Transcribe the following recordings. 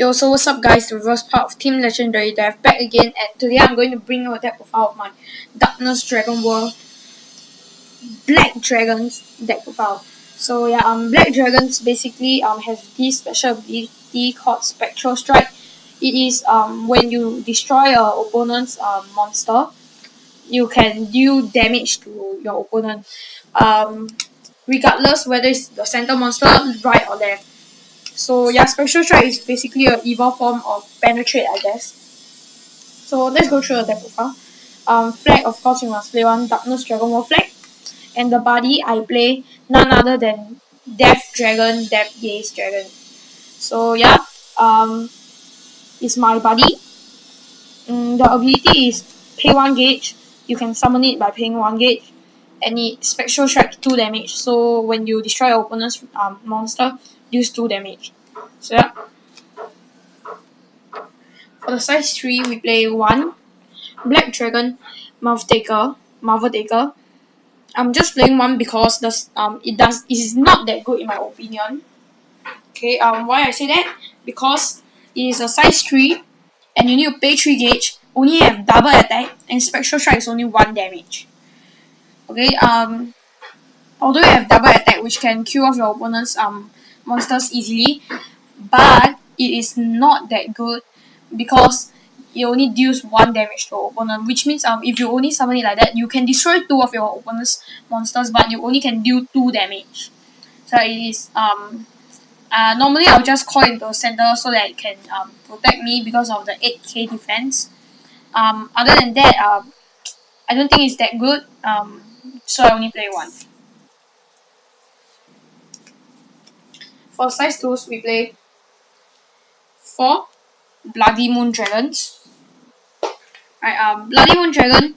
Yo, so what's up guys, the reverse part of Team Legendary Death back again, and today I'm going to bring you a deck profile of my Darkness Dragon World Black Dragons deck profile. So yeah, Black Dragons basically has this special ability called Spectral Strike. It is when you destroy a opponent's monster, you can deal damage to your opponent. Regardless whether it's the center monster, right or left. So yeah, Spectral Strike is basically an evolved form of Penetrate, I guess. So let's go through the deck profile. Flag, of course, you must play one Darkness Dragon World flag. And the body, I play none other than Death Dragon, Death Gaze Dragon. So yeah, it's my body. The ability is pay 1 gauge. You can summon it by paying 1 gauge. And it Spectral Strike 2 damage. So when you destroy your opponent's monster, deals 2 damage. So yeah. For the size 3, we play 1 Black Dragon Marvel Taker. I'm just playing 1 because it is not that good in my opinion. Okay, why I say that? Because it is a size 3 and you need to pay 3 gauge, only have double attack, and Spectral Strike is only 1 damage. Okay, although you have double attack which can kill off your opponent's monsters easily, but it is not that good because it only deals 1 damage to your opponent, which means if you only summon it like that, you can destroy 2 of your opponent's monsters, but you only can deal 2 damage. So it is normally I'll just call it the center so that it can protect me because of the 8k defense. Other than that, I don't think it's that good. So I only play 1. For size 2s, we play 4 Bloody Moon Dragons. Right, Bloody Moon Dragon,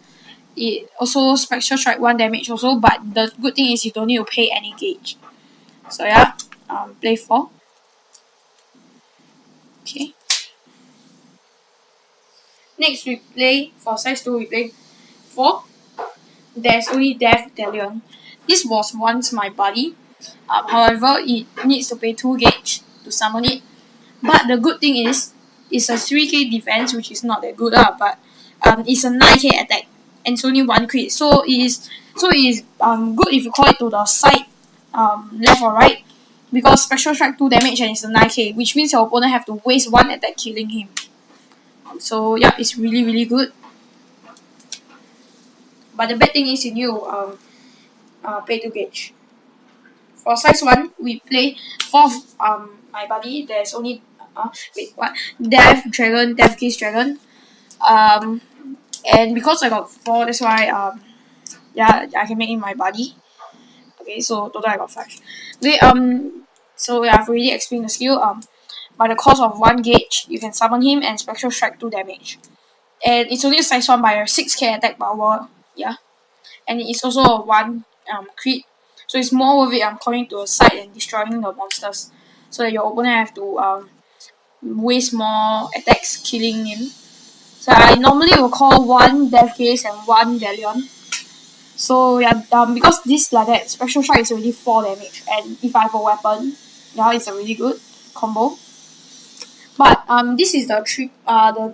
it also Spectral Strike 1 damage also, but the good thing is you don't need to pay any gauge. So yeah, play 4. Okay. Next we play, for size 2 we play 4. There's only Death Dalion. This was once my buddy. However, it needs to pay 2 gauge to summon it. But the good thing is, it's a 3k defense, which is not that good but it's a 9k attack and it's only 1 crit. So it is good if you call it to the side, left or right, because Spectral Strike 2 damage and it's a 9k, which means your opponent have to waste 1 attack killing him. So yeah, it's really good. But the bad thing is you need to pay 2 gauge. For size 1, we play 4 my buddy. There's only Death Dragon, Death Gaze Dragon. And because I got 4, that's why yeah, I can make it my buddy. Okay, so total I got 5. Okay, so yeah, I've already explained the skill. By the cost of 1 gauge, you can summon him and Spectral Strike 2 damage. And it's only a size 1 by a 6k attack power. Yeah. And it's also a 1 crit. So it's more worth it calling to a side and destroying the monsters, so that your opponent have to waste more attacks killing him. So I normally will call 1 Death Gaze and 1 Dalion. So yeah, because this like that, Spectral Strike is already 4 damage, and if I have a weapon, yeah, it's a really good combo. But this is the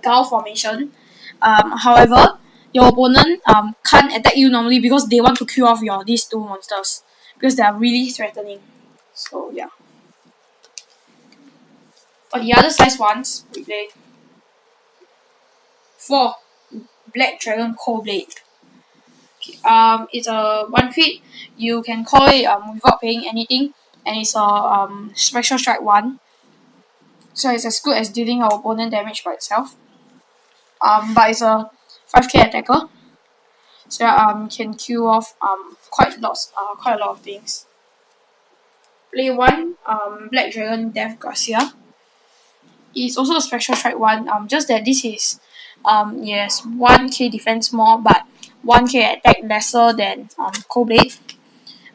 Gao formation. However, your opponent can't attack you normally because they want to kill off these 2 monsters because they are really threatening. So yeah. For the other size ones, we play 4 Black Dragon Coldblade. Okay, it's a 1 crit. You can call it without paying anything, and it's a Spectral Strike 1. So it's as good as dealing your opponent damage by itself. But it's a 5k attacker. So yeah, can kill off quite a lot of things. Play 1 Black Dragon Death Garcia. It's also a Spectral Strike 1. Just that this is yes, 1k defense more, but 1k attack lesser than Coldblade.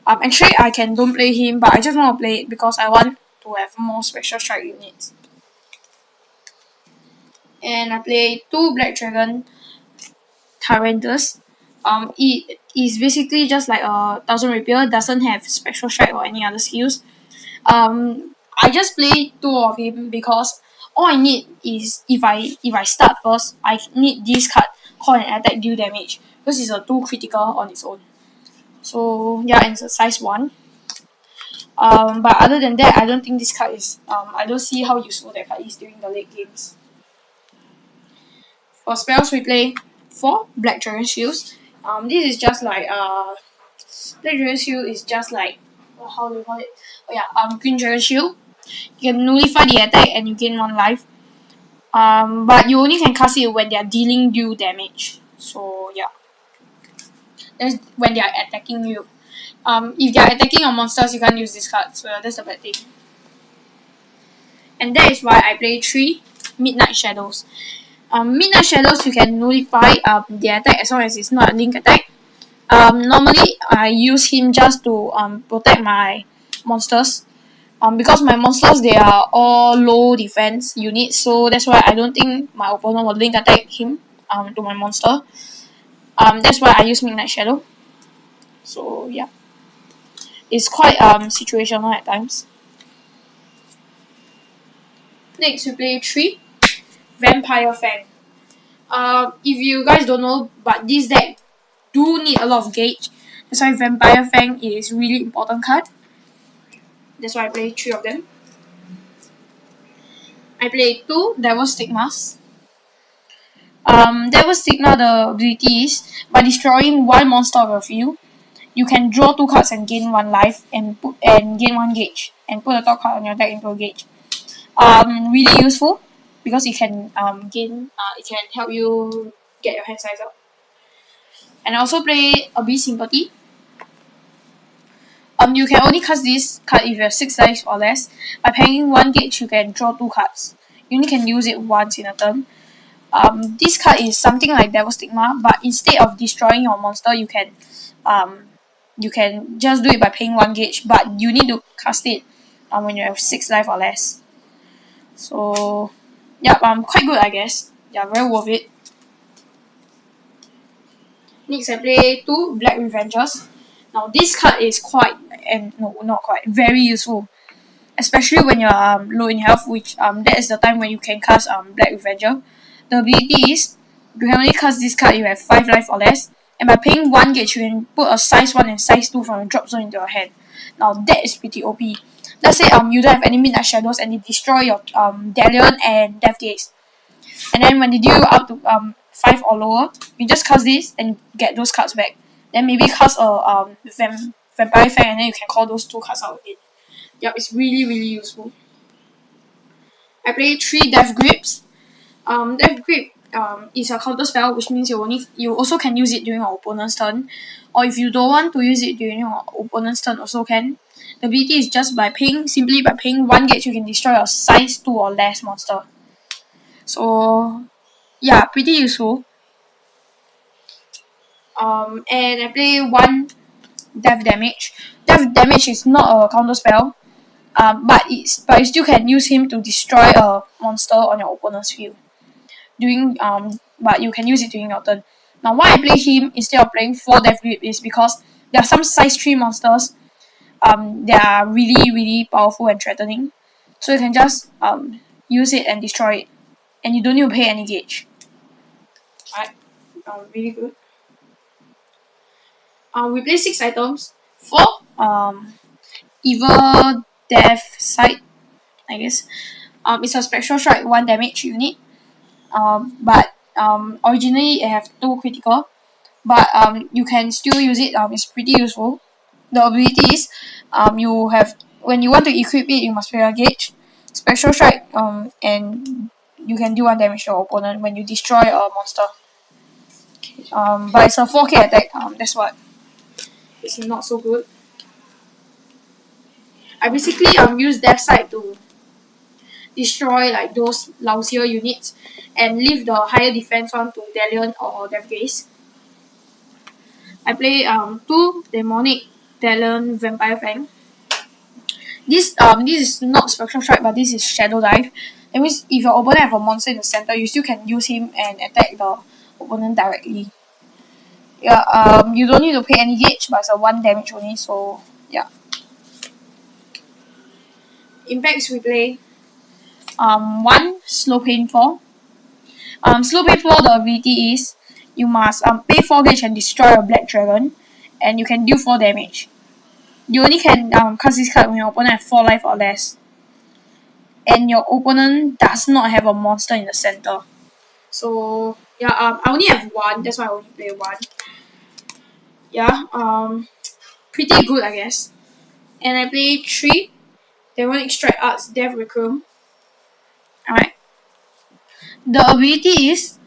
Actually I can don't play him, but I just want to play it because I want to have more Spectral Strike units. And I play 2 Black Dragon Tyrantus. It is basically just like a Thousand Rapier, doesn't have Spectral Strike or any other skills. I just play 2 of him because all I need is if I start first, I need this card called an attack deal damage because it's a 2 critical on its own. So yeah, and it's a size 1. But other than that, I don't think this card is I don't see how useful that card is during the late games. For spells, we play 4 Black Dragon Shields. This is just like Black Dragon Shield is just like how do you call it? Oh yeah, Green Dragon Shield. You can nullify the attack and you gain 1 life. But you only can cast it when they are dealing you damage. So yeah, that's when they are attacking you. If they are attacking your monsters, you can't use this card. So yeah, that's the bad thing. And that is why I play 3 Midnight Shadows. Midnight Shadows, you can nullify the attack as long as it's not a link attack. Normally I use him just to protect my monsters. Because my monsters, they are all low defense units, so that's why I don't think my opponent will link attack him to my monster. That's why I use Midnight Shadow. So yeah, it's quite situational at times. Next, we play 3 Vampire Fang. If you guys don't know, but this deck do need a lot of gauge. That's why Vampire Fang is really important card. That's why I play 3 of them. I play 2 Devil Stigmas. Devil Stigma, the ability is by destroying 1 monster of your field, you can draw 2 cards and gain 1 life and gain 1 gauge and put the top card on your deck into a gauge. Really useful because it can it can help you get your hand size up. And I also play Abyss Sympathy. You can only cast this card if you have 6 lives or less. By paying 1 gauge, you can draw 2 cards. You only can use it once in a turn. This card is something like Devil Stigma, but instead of destroying your monster, you can just do it by paying 1 gauge, but you need to cast it when you have 6 life or less. So yeah, quite good, I guess. Yeah, very worth it. Next, I play 2 Black Revengers. Now this card is very useful, especially when you're low in health, which that is the time when you can cast Black Revenger. The ability is you can only cast this card if you have 5 life or less, and by paying 1 gauge, you can put a size 1 and size 2 from your drop zone into your hand. Now that is pretty OP. Let's say you don't have any Midnight Shadows and they destroy your Dalion and Death Gaze. And then when they deal up to 5 or lower, you just cast this and get those cards back. Then maybe cast a Vampire Fang and then you can call those 2 cards out again. Yep, it's really useful. I play 3 Death Grips. Death Grip is a counter spell, which means you also can use it during your opponent's turn. Or if you don't want to use it during your opponent's turn, also can. The ability is just simply by paying 1 gauge, you can destroy a size 2 or less monster. So yeah, pretty useful. And I play 1 Death Damage. Death Damage is not a counter spell, but you still can use him to destroy a monster on your opponent's field. But you can use it during your turn. Now why I play him instead of playing 4 Death Grip is because there are some size 3 monsters they are really powerful and threatening. So you can just use it and destroy it. And you don't need to pay any gauge. Alright. Really good. We play 6 items. 4 Evil Death Sight, I guess. It's a Spectral Strike 1 damage unit. But originally it have 2 critical. But you can still use it. It's pretty useful. The ability is when you want to equip it, you must pay a gauge. Spectral Strike and you can do 1 damage to your opponent when you destroy a monster. But it's a 4k attack. That's what it's not so good. I basically use Death Sight to destroy like those lousier units and leave the higher defense one to Dalion or Death Gaze. I play 2 Demonic Talon Vampire Fang. This is not Spectral Strike, but this is Shadow Dive. That means if your opponent have a monster in the center, you still can use him and attack the opponent directly. Yeah, you don't need to pay any gauge, but it's a 1 damage only, so yeah. Impacts, we play 1 slow pain 4. Slow pain 4, the ability is you must pay 4 gauge and destroy a black dragon, and you can deal 4 damage. You only can cast this card when your opponent has 4 life or less, and your opponent does not have a monster in the center. So yeah, I only have 1, that's why I only play 1. Yeah, pretty good, I guess. And I play 3 Demonic Strike Arts Death Requiem. Alright. The ability is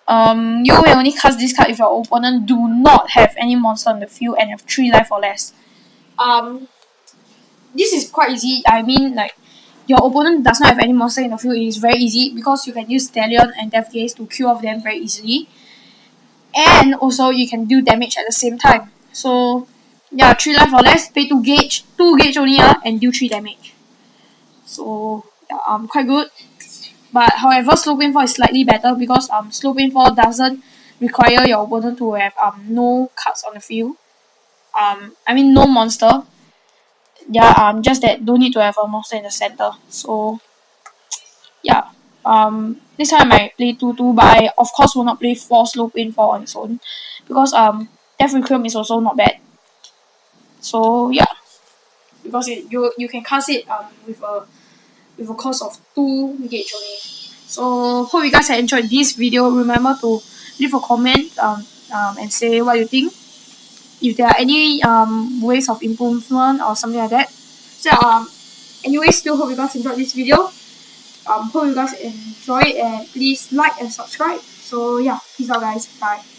you may only cast this card if your opponent do not have any monster on the field and have 3 life or less. This is quite easy. I mean, like, your opponent does not have any monster in the field. It is very easy because you can use Stallion and Death Gaze to kill off them very easily. And also, you can do damage at the same time. So, yeah, 3 life or less, pay 2 gauge only, and deal 3 damage. So, yeah, quite good. But however, Slow Pain 4 is slightly better because Slow Pain 4 doesn't require your opponent to have no cards on the field. I mean no monster. Yeah, just that don't need to have a monster in the center. So yeah. This time I play 2-2, but I of course will not play 4 Slow Pain 4 on its own. Because Death Requiem is also not bad. So yeah. Because you can cast it with a cost of 2 gauge only. So hope you guys have enjoyed this video. Remember to leave a comment and say what you think. If there are any ways of improvement or something like that. So anyway, still hope you guys enjoyed this video. Hope you guys enjoy it, and please like and subscribe. So yeah, peace out guys. Bye.